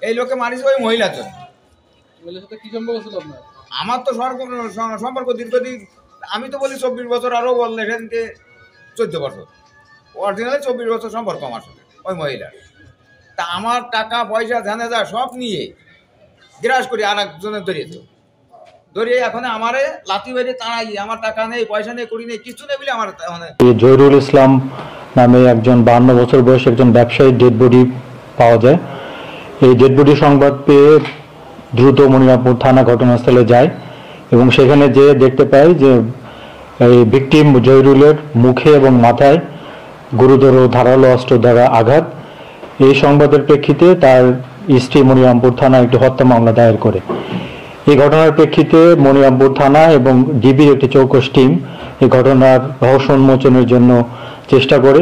এই লোকে মারিছে ওই মহিলার জন্য। আমার তো সম্পর্ক দীর্ঘদিন, আমি তো বলি 24 বছর, আরও বললে সেদিনকে 14 বছর, অরিজিনালি 24 বছর সম্পর্ক আমার সাথে ওই মহিলার। তা আমার টাকা পয়সা ঝানেজা সব নিয়ে গ্রাস করি আর একজনের ধরিয়ে এখন আমারে লাথি বেরিয়ে তাড়াই, আমার টাকা নেই, পয়সা নেই, করি নেই, কিছু নেই বলে আমার জহিরুল ইসলাম নামে একজন 52 বছর বয়স একজন ব্যবসায়ী ডেড বডি পাওয়া যায়। এই ডেড বডি সংবাদ পেয়ে দ্রুত মনিরামপুর থানা ঘটনাস্থলে যায় এবং সেখানে যেয়ে দেখতে পায় যে এই ভিকটিম জহিরুলের মুখে এবং মাথায় গুরুতর ধারালো অস্ত্র দ্বারা আঘাত। এই সংবাদের প্রেক্ষিতে তার স্ত্রী মনিরামপুর থানা একটি হত্যা মামলা দায়ের করে। এই ঘটনার প্রেক্ষিতে মনিরামপুর থানা এবং ডিবির একটি চৌকস টিম এই ঘটনার রহস্য উন্মোচনের জন্য চেষ্টা করে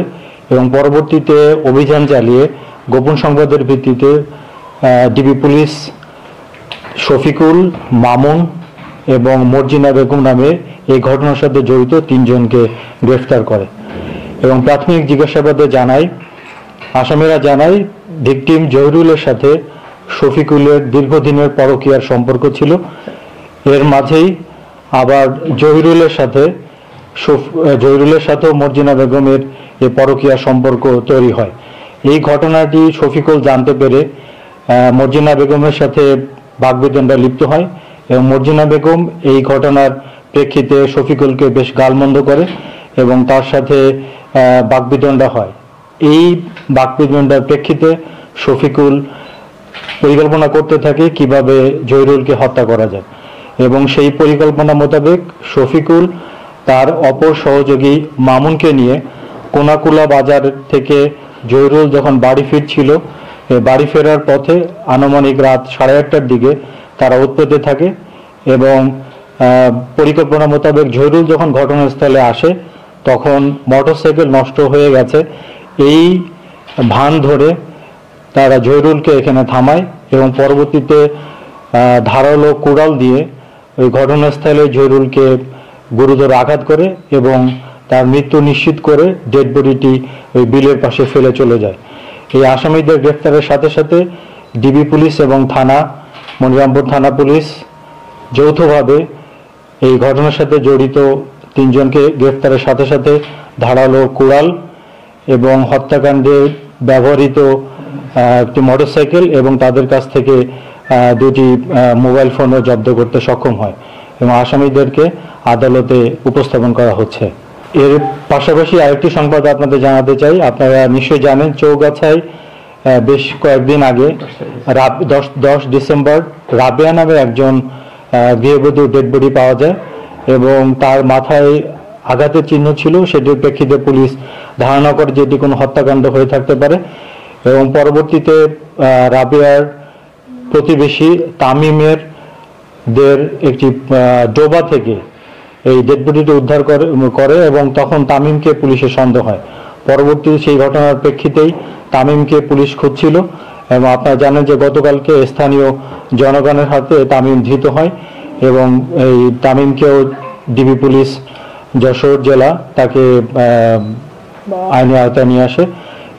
এবং পরবর্তীতে অভিযান চালিয়ে গোপন সংবাদের ভিত্তিতে ডিবি পুলিশ শফিকুল, মামুন এবং মর্জিনা বেগম নামে এই ঘটনার সাথে জড়িত 3 জনকে গ্রেফতার করে এবং প্রাথমিক জিজ্ঞাসাবাদে আসামিরা জানায় ভিকটিম জহিরুলের সাথে শফিকুলের দীর্ঘদিনের পরকীয়ার সম্পর্ক ছিল। এর মাঝেই আবার জহিরুলের সাথেও মর্জিনা বেগমের এই পরকীয়ার সম্পর্ক তৈরি হয়। এই ঘটনাটি শফিকুল জানতে পেরে মর্জিনা বেগমের সাথে বাগবিতণ্ডায় লিপ্ত হয় এবং মর্জিনা বেগম এই ঘটনার প্রেক্ষিতে শফিকুলকে বেশ গালমন্দ করে এবং তার সাথে বাগবিতণ্ডা হয়। এই বাগবিতণ্ডার প্রেক্ষিতে শফিকুল পরিকল্পনা করতে থাকে কিভাবে জহিরুলকে হত্যা করা যায় এবং সেই পরিকল্পনা মোতাবেক শফিকুল তার অপর সহযোগী মামুনকে নিয়ে কোনাকুলা বাজার থেকে জহিরুল যখন বাড়ি ফিরছিল, বাড়ি ফেরার পথে আনুমানিক রাত 8:30টার দিকে তারা উৎপেতে থাকে এবং পরিকল্পনা মোতাবেক জহিরুল যখন ঘটনাস্থলে আসে তখন মোটরসাইকেল নষ্ট হয়ে গেছে। এই ভান ধরে তারা জহিরুলকে এখানে থামায় এবং পরবর্তীতে ধারালো কুড়াল দিয়ে ওই ঘটনাস্থলে জহিরুলকে গুরুতর আঘাত করে এবং তার মৃত্যু নিশ্চিত করে ডেড বডিটি ওই বিলের পাশে ফেলে চলে যায়। এই আসামিদের গ্রেফতারের সাথে সাথে ডিবি পুলিশ এবং মনিরামপুর থানা পুলিশ যৌথভাবে এই ঘটনার সাথে জড়িত 3 জনকে গ্রেফতারের সাথে সাথে ধারালো কুড়াল এবং হত্যাকাণ্ডে ব্যবহৃত একটি মোটরসাইকেল এবং তাদের কাছ থেকে 2টি মোবাইল ফোনও জব্দ করতে সক্ষম হয় এবং আসামিদেরকে আদালতে উপস্থাপন করা হচ্ছে। এর পাশাপাশি আরেকটি সংবাদ আপনাদের জানাতে চাই। আপনারা নিশ্চয়ই জানেন চৌগাছায় বেশ কয়েকদিন আগে 10 ডিসেম্বর রাবেয়া নামে একজন গৃহবধূ ডেড বডি পাওয়া যায় এবং তার মাথায় আঘাতের চিহ্ন ছিল। সেটির প্রেক্ষিতে পুলিশ ধারণা করে যে এটি কোনো হত্যাকাণ্ড হয়ে থাকতে পারে এবং পরবর্তীতে রাবেয়ার প্রতিবেশী তামিমের একটি ডোবা থেকে এই ডেড বডিটি উদ্ধার করে এবং তখন তামিমকে পুলিশের সন্দেহ হয়। পরবর্তীতে সেই ঘটনার প্রেক্ষিতেই তামিমকে পুলিশ খুঁজছিল এবং আপনারা জানেন যে গতকালকে স্থানীয় জনগণের হাতে তামিম ধৃত হয় এবং এই তামিমকেও ডিবি পুলিশ যশোর জেলা তাকে আইনের আওতায় নিয়ে আসে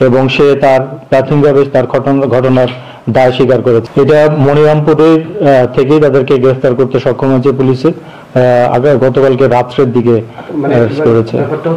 এবং সে তার প্রাথমিকভাবে তার ঘটনার দায় স্বীকার করেছে। এটা মনিরামপুরের থেকেই তাদেরকে গ্রেফতার করতে সক্ষম হয়েছে পুলিশের। গতকালকে রাত্রের দিকে করেছে।